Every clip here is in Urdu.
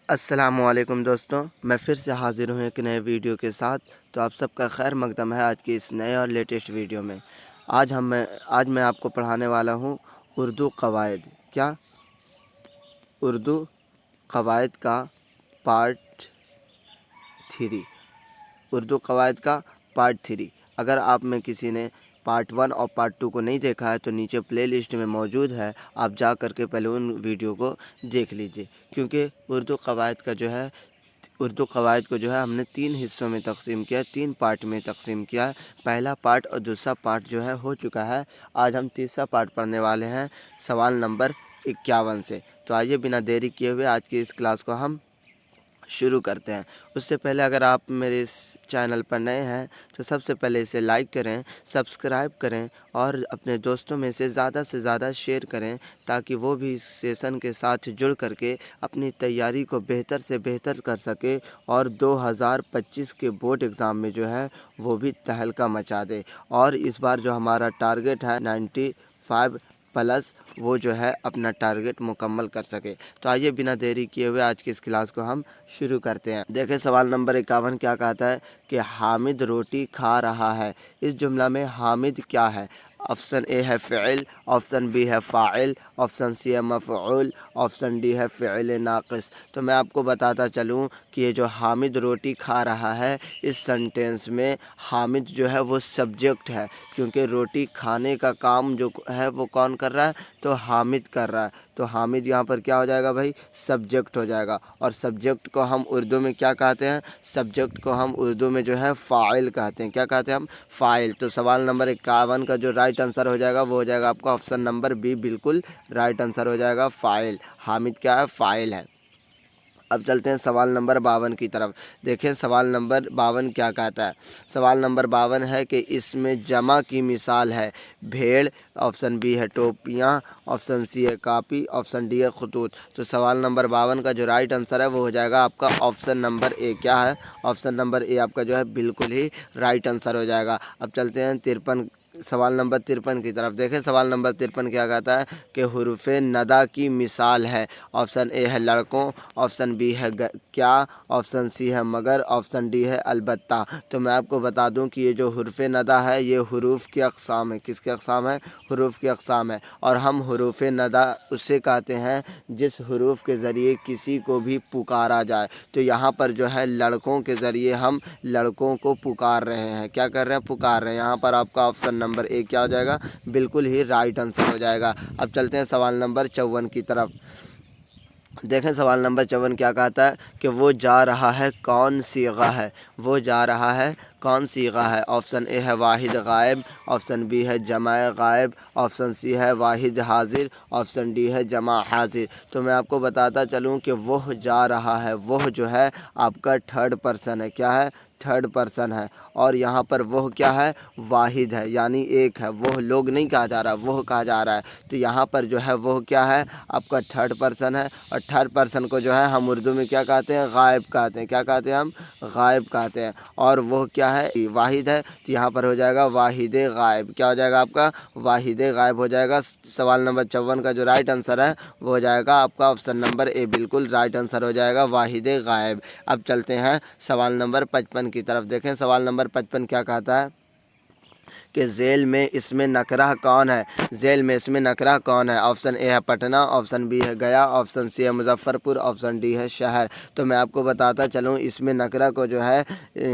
السلام علیکم دوستوں، میں پھر سے حاضر ہوں ایک نئے ویڈیو کے ساتھ۔ تو آپ سب کا خیر مقدم ہے آج کی اس نئے اور لیٹسٹ ویڈیو میں۔ آج میں آپ کو پڑھانے والا ہوں اردو قواعد۔ کیا؟ اردو قواعد کا پارٹ 3۔ اردو قواعد کا پارٹ 3۔ اگر آپ میں کسی نے پارٹ 1 اور پارٹ 2 کو نہیں دیکھا ہے تو نیچے پلے لسٹ میں موجود ہے، آپ جا کر کے پہلے ان ویڈیو کو دیکھ لیجئے، کیونکہ اردو قواعد کو جو ہے ہم نے 3 حصوں میں تقسیم کیا ہے، 3 پارٹ میں تقسیم کیا ہے۔ پہلا پارٹ اور دوسرا پارٹ جو ہے ہو چکا ہے۔ آج ہم تیسرا پارٹ پڑھنے والے ہیں سوال نمبر 51 سے۔ تو آئیے بنا دیری کیے ہوئے آج کی اس کلاس کو ہم شروع کرتے ہیں۔ اس سے پہلے اگر آپ میرے اس چینل پر نئے ہیں تو سب سے پہلے اسے لائک کریں، سبسکرائب کریں اور اپنے دوستوں میں سے زیادہ شیئر کریں، تاکہ وہ بھی اس سیشن کے ساتھ جڑ کر کے اپنی تیاری کو بہتر سے بہتر کر سکے اور 2025 کے بورڈ ایگزام میں جو ہے وہ بھی تہلکہ مچا دے۔ اور اس بار جو ہمارا ٹارگٹ ہے 95+، وہ جو ہے اپنا ٹارگٹ مکمل کر سکے۔ تو آئیے بنا دیری کیے ہوئے آج کی اس کلاس کو ہم شروع کرتے ہیں۔ دیکھیں سوال نمبر 51 کیا کہتا ہے کہ حامد روٹی کھا رہا ہے۔ اس جملہ میں حامد کیا ہے؟ آپشن اے ہے فعل، آپشن بی ہے فاعل، آپشن سی ہے مفعول، آپشن ڈی ہے فعل ناقص۔ تو میں آپ کو بتاتا چلوں کہ یہ جو حامد روٹی کھا رہا ہے، اس سنٹینس میں حامد جو ہے وہ سبجیکٹ ہے، کیونکہ روٹی کھانے کا کام جو ہے وہ کون کر رہا ہے؟ تو حامد کر رہا ہے۔ تو حامد یہاں پر کیا ہو جائے گا بھائی؟ سبجیکٹ ہو جائے گا۔ اور سبجیکٹ کو ہم اردو میں کیا کہتے ہیں؟ سبجیکٹ کو ہم اردو میں جو ہے فاعل کہتے ہیں۔ کیا کہتے ہیں ہم؟ فاعل۔ تو سوال نمبر 51 کا جو رائٹ آنسر ہو جائے گا وہ ہو جائے گا آپ کا آپشن نمبر بی، بالکل رائٹ آنسر ہو جائے گا فاعل۔ حامد کیا ہے؟ فاعل ہے۔ اب چلتے ہیں سوال نمبر 52 کی طرف۔ دیکھیں سوال نمبر 52 کیا کہتا ہے۔ سوال نمبر 52 ہے کہ اس میں جمع کی مثال ہے بھیڑ، آپشن بی ہے ٹوپیاں، آپشن سی ہے کاپی، آپشن ڈی ہے خطوط۔ تو سوال نمبر 52 کا جو رائٹ آنسر ہے وہ ہو جائے گا آپ کا آپشن نمبر اے۔ کیا ہے؟ آپشن نمبر اے آپ کا جو ہے بالکل ہی رائٹ آنسر ہو جائے گا۔ اب چلتے ہیں سوال نمبر 53 کی طرف۔ دیکھیں سوال نمبر 53 کیا کہتا ہے کہ حروف ندا کی مثال ہے۔ آپشن اے ہے لڑکوں، آپشن بی ہے کیا، آپشن سی ہے مگر، آپشن ڈی ہے البتہ۔ تو میں آپ کو بتا دوں کہ یہ جو حروف ندا ہے یہ حروف کی اقسام ہے۔ کس کی اقسام ہے؟ حروف کی اقسام ہے۔ اور ہم حروف ندا اسے کہتے ہیں جس حروف کے ذریعے کسی کو بھی پکارا جائے۔ تو یہاں پر جو ہے لڑکوں کے ذریعے ہم لڑکوں کو پکار رہے ہیں۔ کیا کر رہے ہیں؟ پکار رہے ہیں۔ یہاں پر آپ کا آپشن نمبر اے کیا ہو جائے گا؟ بالکل ہی رائٹ آنسر ہو جائے گا۔ اب چلتے ہیں سوال نمبر 54 کی طرف۔ دیکھیں سوال نمبر 54 کیا کہتا ہے کہ وہ جا رہا ہے کون صیغہ ہے؟ وہ جا رہا ہے کون صیغہ ہے؟ آپشن اے ہے واحد غائب، آپشن بی ہے جمع غائب، آپشن سی ہے واحد حاضر، آپشن ڈی ہے جمع حاضر۔ تو میں آپ کو بتاتا چلوں کہ وہ جا رہا ہے، وہ جو ہے آپ کا تھرڈ پرسن ہے۔ کیا ہے؟ تھرڈ پرسن ہے۔ اور یہاں پر وہ کیا ہے؟ واحد ہے، یعنی ایک ہے۔ وہ لوگ نہیں کہا جا رہا، وہ کہا جا رہا ہے۔ تو یہاں پر جو ہے وہ کیا ہے؟ آپ کا تھرڈ پرسن ہے۔ اور تھرڈ پرسن کو جو ہے ہم اردو میں کیا کہتے ہیں؟ غائب کہتے ہیں۔ کیا کہتے ہیں ہم؟ غائب کہتے ہیں۔ اور وہ کیا ہے؟ واحد ہے۔ تو یہاں پر ہو جائے گا واحد غائب۔ کیا ہو جائے گا آپ کا؟ واحد غائب ہو جائے گا۔ سوال نمبر 54 کا جو رائٹ آنسر ہے وہ ہو جائے گا آپ کا آپشن نمبر اے، بالکل رائٹ آنسر ہو جائے گا واحد غائب۔ اب چلتے ہیں سوال نمبر 55 کی طرف۔ دیکھیں سوال نمبر 55 کیا کہتا ہے کہ ذیل میں اس میں نکرہ کون ہے؟ ذیل میں اس میں نکرہ کون ہے؟ آپشن اے ہے پٹنہ، آپشن بی ہے گیا، آپشن سی ہے مظفرپور، آپشن ڈی ہے شہر۔ تو میں آپ کو بتاتا چلوں اس میں نکرہ کو جو ہے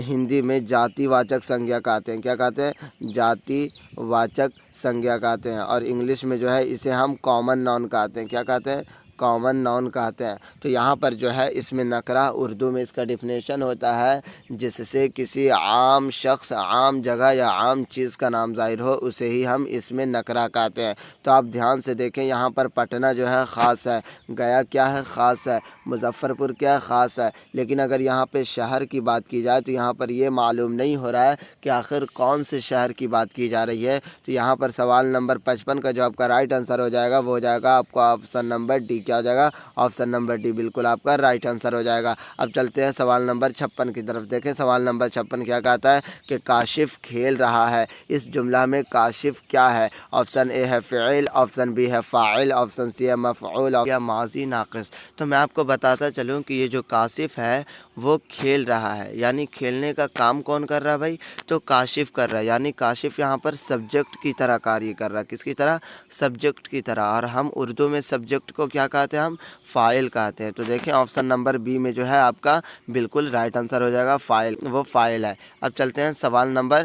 ہندی میں جاتی واچک سنجھا کہتے ہیں۔ کیا کہتے ہیں؟ جاتی واچک سنجھا کہتے ہیں۔ اور انگلش میں جو ہے اسے ہم کامن ناؤن کہتے ہیں۔ کیا کہتے ہیں؟ کامن ناؤن کہتے ہیں۔ تو یہاں پر جو ہے اس میں نکرہ اردو میں اس کا ڈیفینیشن ہوتا ہے جس سے کسی عام شخص، عام جگہ یا عام چیز کا نام ظاہر ہو، اسے ہی ہم اس میں نکرہ کہتے ہیں۔ تو آپ دھیان سے دیکھیں یہاں پر پٹنہ جو ہے خاص ہے، گیا کیا ہے؟ خاص ہے، مظفرپور کیا ہے؟ خاص ہے۔ لیکن اگر یہاں پہ شہر کی بات کی جائے تو یہاں پر یہ معلوم نہیں ہو رہا ہے کہ آخر کون سے شہر کی بات کی جا رہی ہے۔ تو یہاں پر سوال نمبر 55 کا جو آپ کا رائٹ آنسر ہو جائے گا وہ ہو جائے گا آپ کا آپشن نمبر ڈی۔ کیا ہو جائے گا؟ آپشن نمبر ڈی بالکل آپ کا رائٹ آنسر ہو جائے گا۔ اب چلتے ہیں سوال نمبر 56 کی طرف۔ دیکھیں سوال نمبر 56 کیا کہتا ہے کہ کاشف کھیل رہا ہے، اس جملہ میں کاشف کیا ہے؟ آپشن اے ہے فعل، آپشن بی ہے فاعل، آپشن سی ہے مفعول یا ماضی ناقص۔ تو میں آپ کو بتاتا چلوں کہ یہ جو کاشف ہے وہ کھیل رہا ہے، یعنی کھیلنے کا کام کون کر رہا ہے بھائی؟ تو کاشف کر رہا ہے، یعنی کاشف یہاں پر سبجیکٹ کی طرح کاریہ کر رہا ہے۔ کس کی طرح؟ سبجیکٹ کی طرح۔ اور ہم اردو میں سبجیکٹ کو کیا کہتے ہیں؟ ہم فاعل کہتے ہیں۔ تو دیکھیں آپشن نمبر بی میں جو ہے آپ کا بالکل رائٹ آنسر ہو جائے گا فاعل، وہ فاعل ہے۔ اب چلتے ہیں سوال نمبر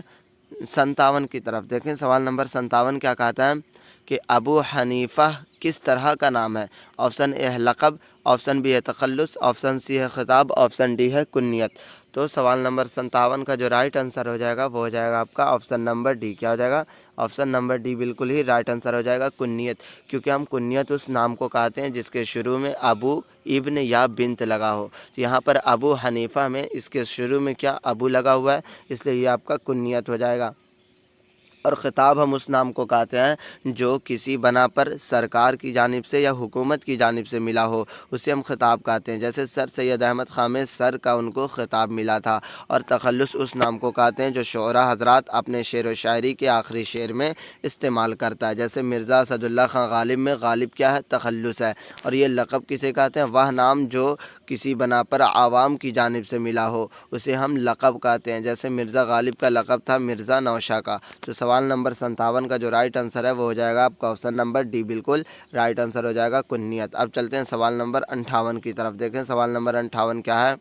57 کی طرف۔ دیکھیں سوال نمبر 57 کیا کہتا ہے کہ ابو حنیفہ کس طرح کا نام ہے؟ آپشن اے ہے لقب، آپشن بی ہے تخلص، آپشن سی ہے خطاب، آپشن ڈی ہے کنیت۔ تو سوال نمبر 57 کا جو رائٹ آنسر ہو جائے گا وہ ہو جائے گا آپ کا آپشن نمبر ڈی۔ کیا ہو جائے گا؟ آپشن نمبر ڈی بالکل ہی رائٹ آنسر ہو جائے گا کنیت، کیونکہ ہم کنیت اس نام کو کہتے ہیں جس کے شروع میں ابو، ابن یا بنت لگا ہو۔ تو یہاں پر ابو حنیفہ میں اس کے شروع میں کیا ابو لگا ہوا ہے، اس لیے یہ آپ کا کنیت ہو جائے گا۔ اور خطاب ہم اس نام کو کہتے ہیں جو کسی بنا پر سرکار کی جانب سے یا حکومت کی جانب سے ملا ہو، اسے ہم خطاب کہتے ہیں۔ جیسے سر سید احمد خان میں سر کا ان کو خطاب ملا تھا۔ اور تخلص اس نام کو کہتے ہیں جو شعراء حضرات اپنے شعر و شاعری کے آخری شعر میں استعمال کرتا ہے۔ جیسے مرزا اسد اللہ خان غالب میں غالب کیا ہے؟ تخلص ہے۔ اور یہ لقب کسے کہتے ہیں؟ وہ نام جو کسی بنا پر عوام کی جانب سے ملا ہو اسے ہم لقب کہتے ہیں۔ جیسے مرزا غالب کا لقب تھا مرزا نوشہ کا۔ تو سوال نمبر 57 کا جو رائٹ آنسر ہے وہ ہو جائے گا آپ کا آپشن نمبر ڈی بالکل رائٹ آنسر ہو جائے گا کنیت۔ اب چلتے ہیں سوال نمبر 58 کی طرف۔ دیکھیں سوال نمبر 58 کیا ہے؟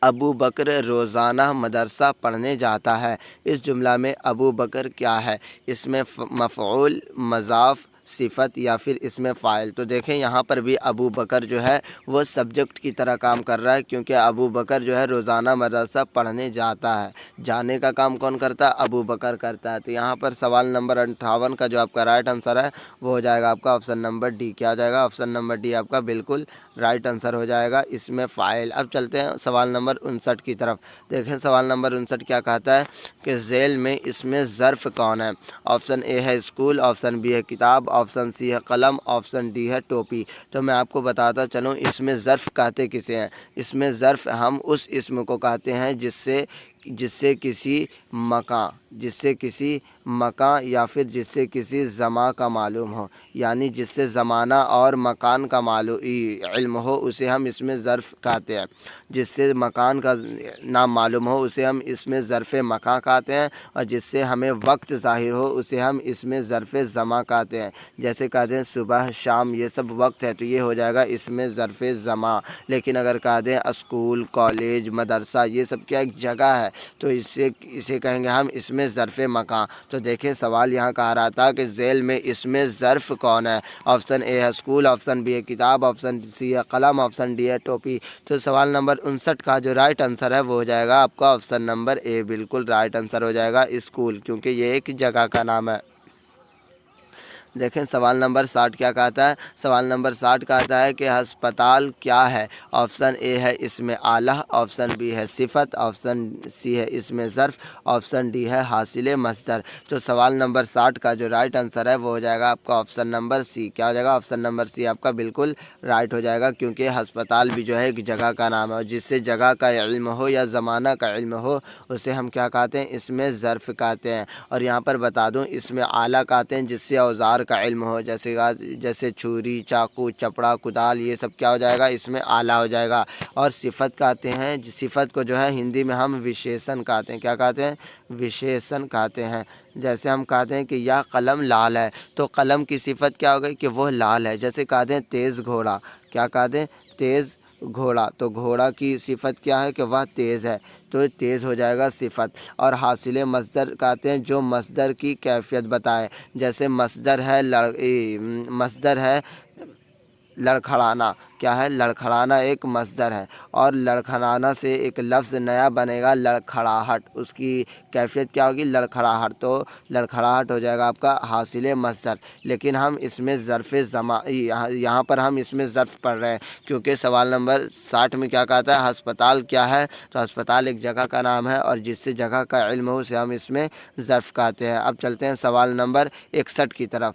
ابو بکر روزانہ مدرسہ پڑھنے جاتا ہے، اس جملہ میں ابو بکر کیا ہے؟ اس میں مفعول، مضاف، صفت یا پھر اس میں فاعل۔ تو دیکھیں یہاں پر بھی ابو بکر جو ہے وہ سبجیکٹ کی طرح کام کر رہا ہے، کیونکہ ابو بکر جو ہے روزانہ مدرسہ پڑھنے جاتا ہے۔ جانے کا کام کون کرتا ہے؟ ابو بکر کرتا ہے۔ تو یہاں پر سوال نمبر 58 کا جو آپ کا رائٹ آنسر ہے وہ ہو جائے گا آپ کا آپشن نمبر ڈی۔ کیا ہو جائے گا؟ آپشن نمبر ڈی آپ کا بالکل رائٹ آنسر ہو جائے گا، اس میں فاعل۔ اب چلتے ہیں سوال نمبر 59 کی طرف۔ دیکھیں سوال نمبر 59 کیا کہتا ہے کہ ذیل میں اس میں ظرف کون ہے؟ آپشن اے ہے اسکول، آپشن بی ہے کتاب، آپشن سی ہے قلم، آپشن ڈی ہے ٹوپی۔ تو میں آپ کو بتاتا چلوں اس میں ظرف کہتے کسے ہیں؟ اس میں ظرف ہم اس اسم کو کہتے ہیں جس سے کسی مکان یا پھر جس سے کسی زمان کا معلوم ہو، یعنی جس سے زمانہ اور مکان کا علم ہو اسے ہم اس میں ظرف کہتے ہیں۔ جس سے مکان کا نام معلوم ہو اسے ہم اس میں ظرف مکان کہتے ہیں، اور جس سے ہمیں وقت ظاہر ہو اسے ہم اس میں ظرف زمان کہتے ہیں۔ جیسے کہتے ہیں صبح شام یہ سب وقت ہے تو یہ ہو جائے گا اس میں ظرف زمان۔ لیکن اگر کہہ دیں اسکول، کالج، مدرسہ یہ سب کیا ایک جگہ ہے تو اسے کہیں گے ہم اس میں ظرف مکان۔ تو دیکھیں سوال یہاں کہا رہا تھا کہ ذیل میں اس میں ظرف کون ہے؟ آپشن اے ہے اسکول، آپشن بی ہے کتاب، آپشن سی ہے قلم، آپشن ڈی ہے ٹوپی۔ تو سوال نمبر 59 کا جو رائٹ آنسر ہے وہ ہو جائے گا آپ کا آپشن نمبر اے بالکل رائٹ آنسر ہو جائے گا اسکول، کیونکہ یہ ایک جگہ کا نام ہے۔ دیکھیں سوال نمبر 60 کیا کہتا ہے؟ سوال نمبر 60 کہتا ہے کہ ہسپتال کیا ہے؟ آپشن اے ہے اس میں آلہ، آپشن بی ہے صفت، آپشن سی ہے اس میں ظرف، آپشن ڈی ہے حاصل مصدر۔ تو سوال نمبر 60 کا جو رائٹ آنسر ہے وہ ہو جائے گا آپ کا آپشن نمبر سی۔ کیا ہو جائے گا؟ آپشن نمبر سی آپ کا بالکل رائٹ ہو جائے گا، کیونکہ ہسپتال بھی جو ہے ایک جگہ کا نام ہے، اور جس سے جگہ کا علم ہو یا زمانہ کا علم ہو اسے ہم کیا کہتے ہیں؟ اس میں ظرف کہتے ہیں۔ اور یہاں پر بتا دوں اس میں آلہ کہتے ہیں جس سے اوزار کا علم ہو، جیسے چھری، چاقو، چپڑا، کدال یہ سب کیا ہو جائے گا؟ اس میں آلہ ہو جائے گا۔ اور صفت کہتے ہیں، صفت کو جو ہے ہندی میں ہم وشیشن کہتے ہیں۔ کیا کہتے ہیں؟ وشیشن کہتے ہیں۔ جیسے ہم کہتے ہیں کہ یہ قلم لال ہے تو قلم کی صفت کیا ہو گئی کہ وہ لال ہے۔ جیسے کہتے ہیں تیز گھوڑا، کیا کہتے ہیں؟ تیز گھوڑا، تو گھوڑا کی صفت کیا ہے کہ وہ تیز ہے، تو تیز ہو جائے گا صفت۔ اور حاصل مصدر کہتے ہیں جو مصدر کی کیفیت بتائے، جیسے مصدر ہے لڑکھڑانا، کیا ہے؟ لڑکھڑانا ایک مصدر ہے، اور لڑکھڑانا سے ایک لفظ نیا بنے گا لڑکھڑاہٹ، اس کی کیفیت کیا ہوگی؟ لڑکھڑاہٹ، تو لڑکھڑاہٹ ہو جائے گا آپ کا حاصل مصدر۔ لیکن ہم اس میں ظرف یہاں پر ہم اس میں ظرف پڑھ رہے ہیں، کیونکہ سوال نمبر 60 میں کیا کہتا ہے؟ ہسپتال کیا ہے؟ تو ہسپتال ایک جگہ کا نام ہے، اور جس سے جگہ کا علم ہو اسے ہم اس میں ظرف کہتے ہیں۔ اب چلتے ہیں سوال نمبر 61 کی طرف۔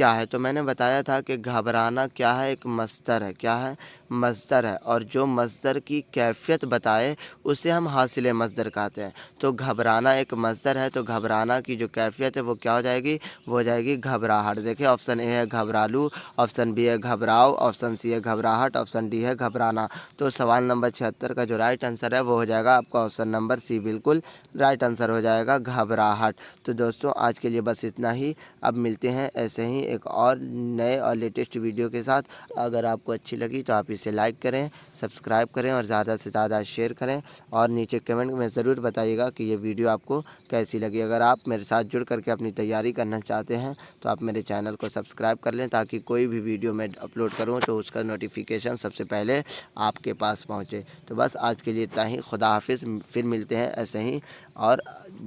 کیا ہے؟ تو میں نے بتایا تھا کہ گھبرانا کیا ہے، ایک مصدر ہے۔ کیا ہے؟ مصدر ہے، اور جو مصدر کی کیفیت بتائے اسے ہم حاصل مصدر کہتے ہیں۔ تو گھبرانا ایک مصدر ہے، تو گھبرانا کی جو کیفیت ہے وہ کیا ہو جائے گی؟ وہ ہو جائے گی گھبراہٹ۔ دیکھیں آپشن اے ہے گھبرالو، آپشن بی ہے گھبراؤ، آپشن سی ہے گھبراہٹ، آپشن ڈی ہے گھبرانا۔ تو سوال نمبر 76 کا جو رائٹ آنسر ہے وہ ہو جائے گا آپ کا آپشن نمبر سی، بالکل رائٹ آنسر ہو جائے گا گھبراہٹ۔ تو دوستوں آج کے لیے بس اتنا ہی، اب ملتے ہیں ایسے ہی ایک اور نئے اور لیٹسٹ ویڈیو کے ساتھ۔ اگر آپ کو اچھی لگی تو آپ اسے لائک کریں، سبسکرائب کریں اور زیادہ سے زیادہ شیئر کریں، اور نیچے کمنٹ میں ضرور بتائیے گا کہ یہ ویڈیو آپ کو کیسی لگی۔ اگر آپ میرے ساتھ جڑ کر کے اپنی تیاری کرنا چاہتے ہیں تو آپ میرے چینل کو سبسکرائب کر لیں، تاکہ کوئی بھی ویڈیو میں اپلوڈ کروں تو اس کا نوٹیفیکیشن سب سے پہلے آپ کے پاس پہنچے۔ تو بس آج کے لیے اتنا ہی، خدا حافظ، پھر ملتے ہیں ایسے ہی اور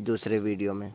دوسرے ویڈیو میں۔